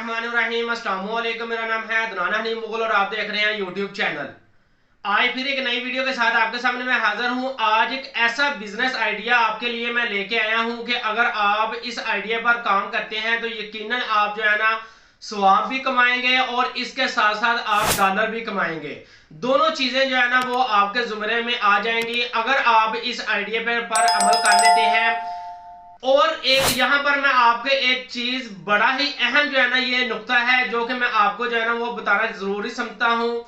बिस्मिल्लाहिर्रहमानिर्रहीम। अस्सलाम वालेकुम। मेरा नाम है अदनान हनीम मुगल और आप देख रहे हैं यूट्यूब चैनल। आज फिर एक नई वीडियो के साथ आपके सामने मैं हाजिर हूं। आज एक ऐसा बिजनेस आइडिया आपके लिए मैं लेके आया हूं कि अगर आप इस आइडिया पर काम करते हैं तो यकीनन आप जो है ना सवाब भी कमाएंगे और इसके साथ साथ आप डॉलर भी कमाएंगे। दोनों चीजें जो है ना वो आपके जुमरे में आ जाएंगी अगर आप इस आइडिया पर अमल कर लेते हैं। और एक यहाँ पर मैं आपके एक चीज बड़ा ही अहम जो है ना ये नुक्ता है जो कि मैं आपको जो है ना वो बताना जरूरी समझता हूँ।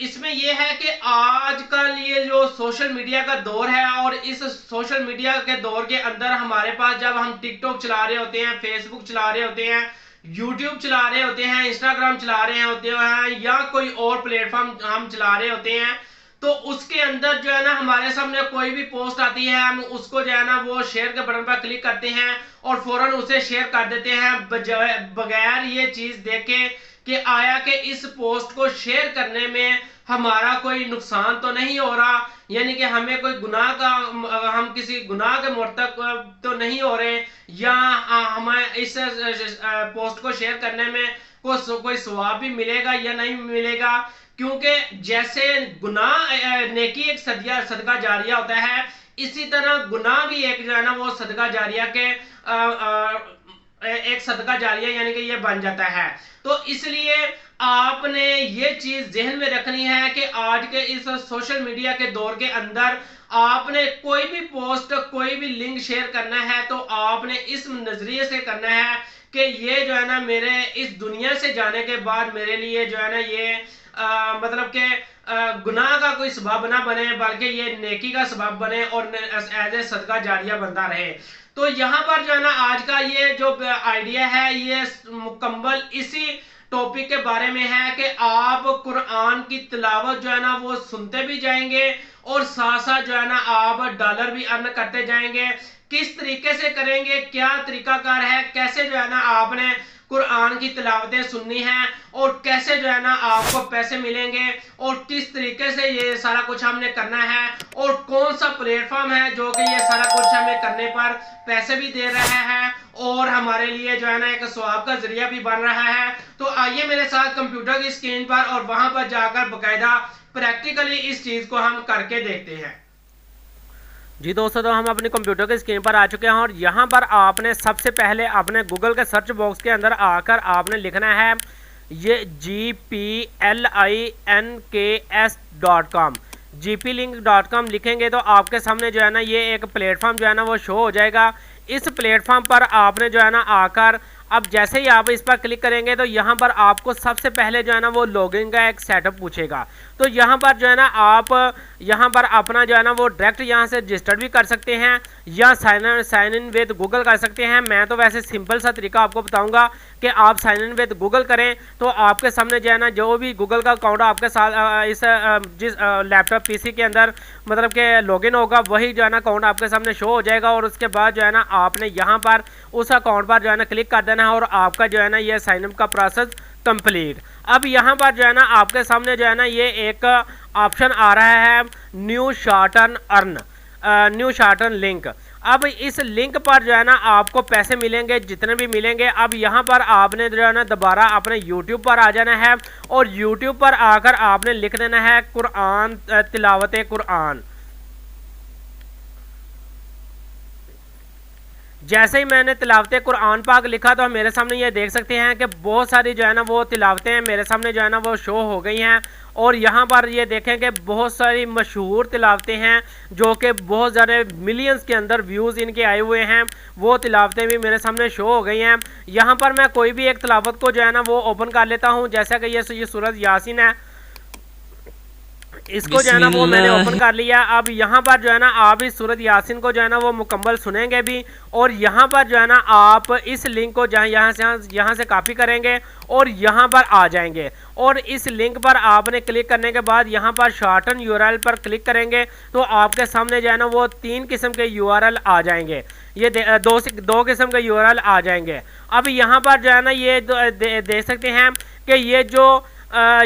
इसमें यह है कि आजकल ये जो सोशल मीडिया का दौर है और इस सोशल मीडिया के दौर के अंदर हमारे पास जब हम टिकटॉक चला रहे होते हैं, फेसबुक चला रहे होते हैं, यूट्यूब चला रहे होते हैं, इंस्टाग्राम चला रहे होते हैं या कोई और प्लेटफॉर्म हम चला रहे होते हैं, तो उसके अंदर जो है ना हमारे सामने कोई भी पोस्ट आती है, हम उसको जो है ना वो शेयर के बटन पर क्लिक करते हैं और फौरन उसे शेयर कर देते हैं बगैर ये चीज देखे कि आया कि इस पोस्ट को शेयर करने में हमारा कोई नुकसान तो नहीं हो रहा, यानी कि हमें कोई गुनाह का हम किसी गुनाह के मुर्तकब तो नहीं हो रहे, या हमें इस पोस्ट को शेयर करने में कोई सवाब भी मिलेगा या नहीं मिलेगा। क्योंकि जैसे गुनाह नेकी एक सदका जारिया होता है, इसी तरह गुनाह भी एक जो है ना वो सदका जारिया के एक सदका जारिया यानी कि ये बन जाता है। तो इसलिए आपने ये चीज जहन में रखनी है कि आज के इस सोशल मीडिया के दौर के अंदर आपने कोई भी पोस्ट, कोई भी लिंक शेयर करना है तो आपने इस नजरिए से करना है कि ये जो है ना मेरे इस दुनिया से जाने के बाद मेरे लिए जो है ना ये मतलब कि गुनाह का कोई सबब ना बने बल्कि ये नेकी का सबब बने और एज ए सदका जारिया बनता रहे। तो यहाँ पर जो है ना आज का ये जो आइडिया है ये मुकम्मल इसी टॉपिक के बारे में है कि आप कुरान की तिलावत जो है ना वो सुनते भी जाएंगे और साथ साथ जो है ना आप डॉलर भी अर्न करते जाएंगे। किस तरीके से करेंगे, क्या तरीकाकार है, कैसे जो है ना आपने कुरान की तिलावतें सुननी है और कैसे जो है ना आपको पैसे मिलेंगे और किस तरीके से ये सारा कुछ हमने करना है और कौन सा प्लेटफॉर्म है जो कि ये सारा कुछ हमें करने पर पैसे भी दे रहा है और हमारे लिए जो है ना एक सवाब का जरिया भी बन रहा है। तो आइए मेरे साथ कंप्यूटर की स्क्रीन पर और वहां पर जाकर बकायदा प्रैक्टिकली इस चीज को हम करके देखते हैं। जी दोस्तों, तो हम अपने कंप्यूटर की स्क्रीन पर आ चुके हैं और यहाँ पर आपने सबसे पहले अपने गूगल के सर्च बॉक्स के अंदर आकर आपने लिखना है ये GPLINKS.com GPLink.com लिखेंगे तो आपके सामने जो है ना ये एक प्लेटफॉर्म जो है ना वो शो हो जाएगा। इस प्लेटफॉर्म पर आपने जो है ना आकर अब जैसे ही आप इस पर क्लिक करेंगे तो यहाँ पर आपको सबसे पहले जो है ना वो लॉगिन का एक सेटअप पूछेगा। तो यहाँ पर जो है ना आप यहाँ पर अपना जो है ना वो डायरेक्ट यहाँ से रजिस्टर भी कर सकते हैं या साइन इन विद गूगल कर सकते हैं। मैं तो वैसे सिंपल सा तरीका आपको बताऊंगा कि आप साइन इन विद गूगल करें तो आपके सामने जो है ना जो भी गूगल का अकाउंट आपके साथ इस जिस लैपटॉप पीसी के अंदर मतलब कि लॉगिन होगा वही जो है ना अकाउंट आपके सामने शो हो जाएगा और उसके बाद जो है ना आपने यहाँ पर उस अकाउंट पर जो है ना क्लिक कर देना है और आपका जो है ना ये साइन अप का प्रोसेस कंप्लीट। अब यहाँ पर जो है ना आपके सामने जो है ना ये एक ऑप्शन आ रहा है न्यू शॉर्ट अर्न लिंक। अब इस लिंक पर जो है ना आपको पैसे मिलेंगे जितने भी मिलेंगे। अब यहाँ पर आपने जो है ना दोबारा अपने यूट्यूब पर आ जाना है और यूट्यूब पर आकर आपने लिख देना है कुरान तिलावत कुरान। जैसे ही मैंने तिलावत कुरान पाक लिखा तो मेरे सामने ये देख सकते हैं कि बहुत सारी जो है ना वो तिलावतें मेरे सामने जो है ना वो शो हो गई हैं और यहाँ पर ये देखें कि बहुत सारी मशहूर तिलावतें हैं जो कि बहुत ज़्यादा मिलियंस के अंदर व्यूज़ इनके आए हुए हैं। वो तिलावतें भी मेरे सामने शो हो गई हैं। यहाँ पर मैं कोई भी एक तिलावत को जो है ना वो ओपन कर लेता हूँ, जैसा कि ये सूरत यासीन है, इसको जो है ना वो मैंने ओपन कर लिया। अब यहाँ पर जो है ना आप इस सूरत यासीन को जो है ना वो मुकम्मल सुनेंगे भी और यहाँ पर जो है ना आप इस लिंक को यहाँ से कॉपी करेंगे और यहाँ पर आ जाएंगे और इस लिंक पर आपने क्लिक करने के बाद यहाँ पर शॉर्टन यूआरएल पर क्लिक करेंगे तो आपके सामने जो है ना वो 3 किस्म के यूआरएल आ जाएंगे, ये दो किस्म के यूआरएल आ जाएंगे। अब यहाँ पर जो है ना ये देख सकते हैं कि ये जो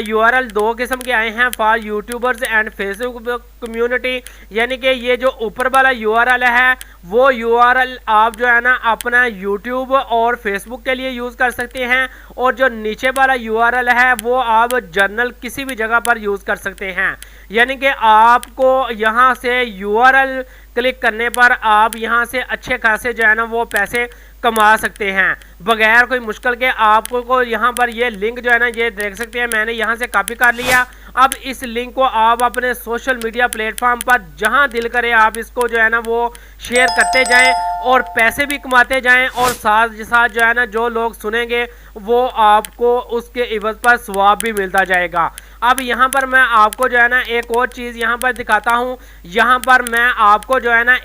यूआरएल 2 किस्म के आए हैं for YouTubers and Facebook community, यानी कि ये जो ऊपर वाला URL है वो URL आप जो है ना अपना YouTube और Facebook के लिए यूज़ कर सकते हैं, और जो नीचे वाला URL है वो आप जर्नल किसी भी जगह पर यूज़ कर सकते हैं। यानी कि आपको यहाँ से URL क्लिक करने पर आप यहाँ से अच्छे खासे जो है ना वो पैसे कमा सकते हैं बगैर कोई मुश्किल के। आपको यहाँ पर ये लिंक जो है ना ये देख सकते हैं, मैंने यहाँ से कॉपी कर लिया। अब इस लिंक को आप अपने सोशल मीडिया प्लेटफॉर्म पर जहाँ दिल करे आप इसको जो है ना वो शेयर करते जाएं और पैसे भी कमाते जाएं, और साथ साथ जो है ना जो लोग सुनेंगे वो आपको उसके इवज पर सवाब भी मिलता जाएगा। अब यहाँ पर मैं आपको जो है ना एक और चीज़ यहाँ पर दिखाता हूँ। यहाँ पर मैं आपको जो है ना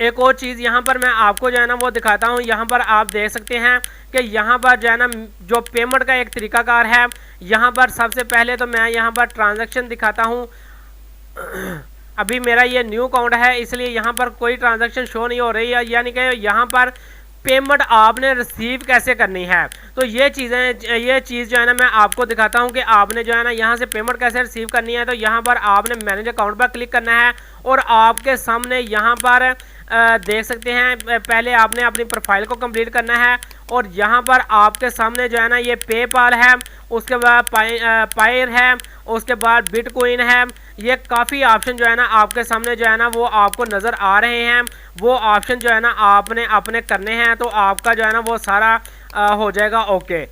एक और चीज़ यहाँ पर मैं आपको जो है ना वो दिखाता हूँ। यहाँ पर आप देख सकते हैं कि यहाँ पर जो है ना जो पेमेंट का एक तरीकाकार है। यहाँ पर सबसे पहले तो मैं यहाँ पर ट्रांजैक्शन दिखाता हूँ। अभी मेरा ये न्यू अकाउंट है इसलिए यहाँ पर कोई ट्रांजैक्शन शो नहीं हो रही है, यानी कि यहाँ पर पेमेंट आपने रिसीव कैसे करनी है। तो ये चीज़ जो है ना मैं आपको दिखाता हूँ कि आपने जो है ना यहाँ से पेमेंट कैसे रिसीव करनी है। तो यहाँ पर आपने मैनेज अकाउंट पर क्लिक करना है और आपके सामने यहाँ पर देख सकते हैं पहले आपने अपनी प्रोफाइल को कंप्लीट करना है, और यहाँ पर आपके सामने जो है ना ये पेपाल है, उसके बाद पायर है, उसके बाद बिटकॉइन है। ये काफ़ी ऑप्शन जो है ना आपके सामने जो है ना वो आपको नज़र आ रहे हैं। वो ऑप्शन जो है ना आपने अपने करने हैं तो आपका जो है ना वो सारा हो जाएगा ओके।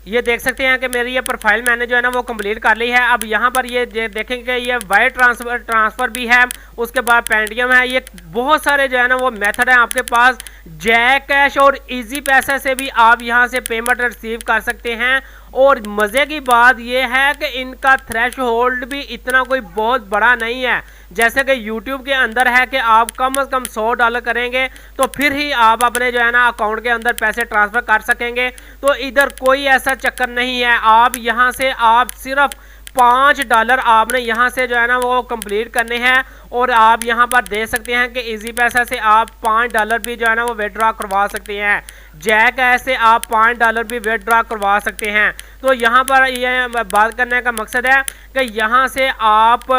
ये देख सकते हैं कि मेरी ये प्रोफाइल मैंने जो है ना वो कंप्लीट कर ली है। अब यहाँ पर ये देखेंगे ये वायर ट्रांसफ़र भी है, उसके बाद पेटीएम है। ये बहुत सारे जो है ना वो मेथड हैं आपके पास। जैक कैश और इजी पैसा से भी आप यहाँ से पेमेंट रिसीव कर सकते हैं। और मज़े की बात यह है कि इनका थ्रेश होल्ड भी इतना कोई बहुत बड़ा नहीं है, जैसे कि YouTube के अंदर है कि आप कम से कम $100 करेंगे तो फिर ही आप अपने जो है ना अकाउंट के अंदर पैसे ट्रांसफ़र कर सकेंगे। तो इधर कोई ऐसा चक्कर नहीं है। आप यहाँ से आप सिर्फ $5 आपने यहाँ से जो है ना वो कंप्लीट करने हैं, और आप यहाँ पर देख सकते हैं कि इजी पैसा से आप $5 भी जो है ना वो विड्रॉ करवा सकते हैं। जैक ऐसे आप $5 भी विड्रॉ करवा सकते हैं। तो यहाँ पर ये बात करने का मकसद है कि यहाँ से आप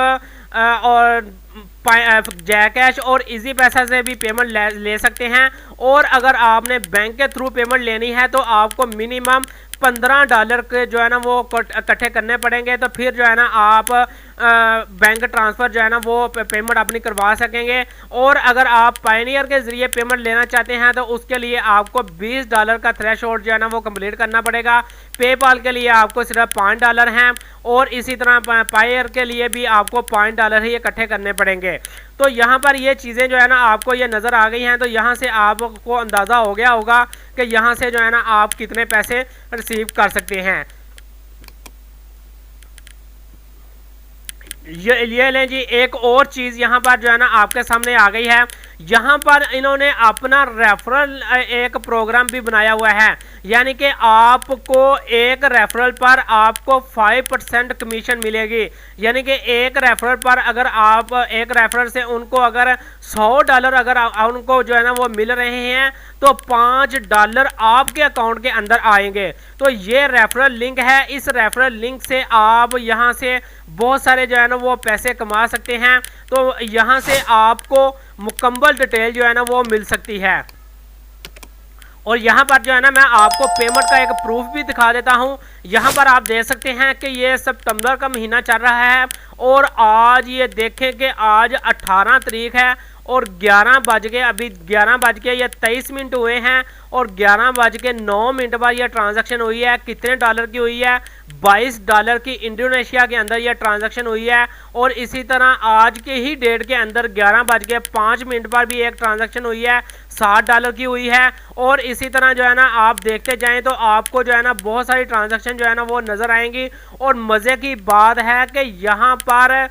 और जैकैश और इजी पैसा से भी पेमेंट ले सकते हैं। और अगर आपने बैंक के थ्रू पेमेंट लेनी है तो आपको मिनिमम $15 के जो है ना वो इकट्ठे करने पड़ेंगे, तो फिर जो है ना आप बैंक ट्रांसफ़र जो है ना वो पेमेंट अपनी करवा सकेंगे। और अगर आप पायनियर के ज़रिए पेमेंट लेना चाहते हैं तो उसके लिए आपको $20 का थ्रेश होल्ड जो है ना वो कंप्लीट करना पड़ेगा। पेपाल के लिए आपको सिर्फ $5 हैं, और इसी तरह पायर के लिए भी आपको $5 ही इकट्ठे करने पड़ेंगे। तो यहाँ पर ये चीज़ें जो है ना आपको ये नज़र आ गई हैं। तो यहाँ से आपको अंदाज़ा हो गया होगा कि यहाँ से जो है ना आप कितने पैसे रिसीव कर सकते हैं। ये लें जी, एक और चीज़ यहाँ पर जो है ना आपके सामने आ गई है। यहाँ पर इन्होंने अपना रेफरल एक प्रोग्राम भी बनाया हुआ है, यानी कि आपको एक रेफरल पर आपको 5% कमीशन मिलेगी। यानी कि एक रेफरल पर अगर आप एक रेफरल से उनको अगर $100 अगर उनको जो है ना वो मिल रहे हैं तो $5 आपके अकाउंट के अंदर आएंगे। तो ये रेफरल लिंक है। इस रेफरल लिंक से आप यहाँ से बहुत सारे जो है ना वो पैसे कमा सकते हैं। तो यहाँ से आपको मुकम्मल डिटेल जो है ना वो मिल सकती है। और यहाँ पर जो है ना मैं आपको पेमेंट का एक प्रूफ भी दिखा देता हूँ। यहाँ पर आप देख सकते हैं कि ये सितंबर का महीना चल रहा है, और आज ये देखें कि आज 18 तारीख है और 11 बज के अभी 11 बज के ये 23 मिनट हुए हैं, और 11 बज के 9 मिनट बाद ये ट्रांजैक्शन हुई है। कितने डॉलर की हुई है? $22 की इंडोनेशिया के अंदर ये ट्रांजैक्शन हुई है। और इसी तरह आज के ही डेट के अंदर 11 बज के 5 मिनट पर भी एक ट्रांजैक्शन हुई है, $60 की हुई है। और इसी तरह जो है ना आप देखते जाएं तो आपको जो है ना बहुत सारी ट्रांजैक्शन जो है ना वो नज़र आएंगी। और मज़े की बात है कि यहाँ पर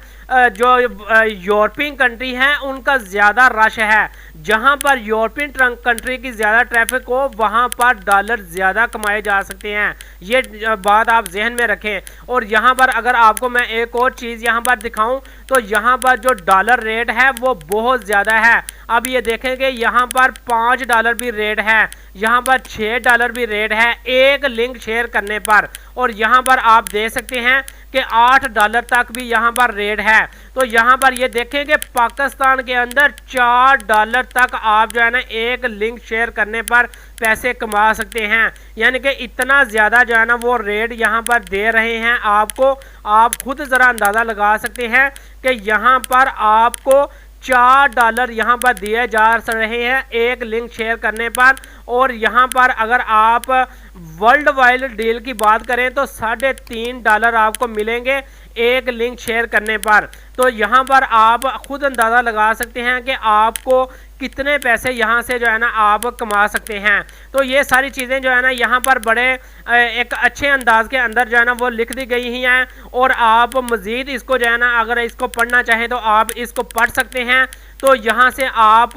जो यूरोपियन कंट्री हैं उनका ज़्यादा रश है। जहाँ पर यूरोपियन कंट्री की ज़्यादा ट्रैफिक हो वहाँ पर डॉलर ज़्यादा कमाए जा सकते हैं। ये बात आप जहन में रखें। और यहाँ पर अगर आपको मैं एक और चीज़ यहाँ पर दिखाऊं तो यहाँ पर जो डॉलर रेट है वो बहुत ज़्यादा है। अब ये देखेंगे यहाँ पर $5 भी रेट है, यहाँ पर $6 भी रेट है एक लिंक शेयर करने पर। और यहाँ पर आप देख सकते हैं कि $8 तक भी यहाँ पर रेट है। तो यहाँ पर ये देखें कि पाकिस्तान के अंदर $4 तक आप जो है ना एक लिंक शेयर करने पर पैसे कमा सकते हैं। यानी कि इतना ज़्यादा जो है ना वो रेट यहाँ पर दे रहे हैं आपको। आप खुद ज़रा अंदाज़ा लगा सकते हैं कि यहाँ पर आपको $4 यहाँ पर दिए जा रहे हैं एक लिंक शेयर करने पर। और यहाँ पर अगर आप वर्ल्ड वाइड डील की बात करें तो $3.5 आपको मिलेंगे एक लिंक शेयर करने पर। तो यहाँ पर आप खुद अंदाज़ा लगा सकते हैं कि आपको कितने पैसे यहाँ से जो है ना आप कमा सकते हैं। तो ये सारी चीज़ें जो है ना यहाँ पर बड़े एक अच्छे अंदाज के अंदर जो है ना वो लिख दी गई ही हैं। और आप मज़ीद इसको जो है ना अगर इसको पढ़ना चाहें तो आप इसको पढ़ सकते हैं। तो यहाँ से आप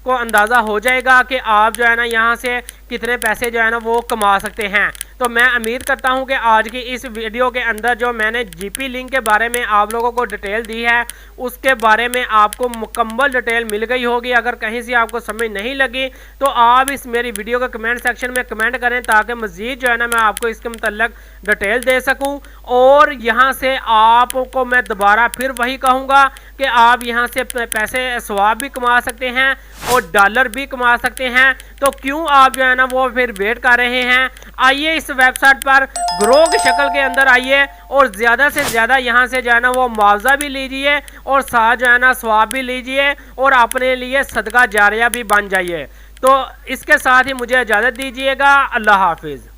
को अंदाज़ा हो जाएगा कि आप जो है ना यहाँ से कितने पैसे जो है ना वो कमा सकते हैं। तो मैं उम्मीद करता हूँ कि आज की इस वीडियो के अंदर जो मैंने जीपी लिंक के बारे में आप लोगों को डिटेल दी है उसके बारे में आपको मुकम्मल डिटेल मिल गई होगी। अगर कहीं से आपको समझ नहीं लगी तो आप इस मेरी वीडियो के कमेंट सेक्शन में कमेंट करें ताकि मज़ीद जो है ना मैं आपको इसके मतलब डिटेल दे सकूँ। और यहाँ से आपको मैं दोबारा फिर वही कहूँगा कि आप यहाँ से पैसे सवाब भी कमा सकते हैं और डॉलर भी कमा सकते हैं। तो क्यों आप जो है ना वो फिर वेट कर रहे हैं? आइए इस वेबसाइट पर ग्रो की शक्ल के अंदर आइए और ज़्यादा से ज़्यादा यहाँ से जो है ना वो मुआवजा भी लीजिए और साथ जो है ना सवाब भी लीजिए और अपने लिए सदका जारिया भी बन जाइए। तो इसके साथ ही मुझे इजाज़त दीजिएगा। अल्लाह हाफिज़।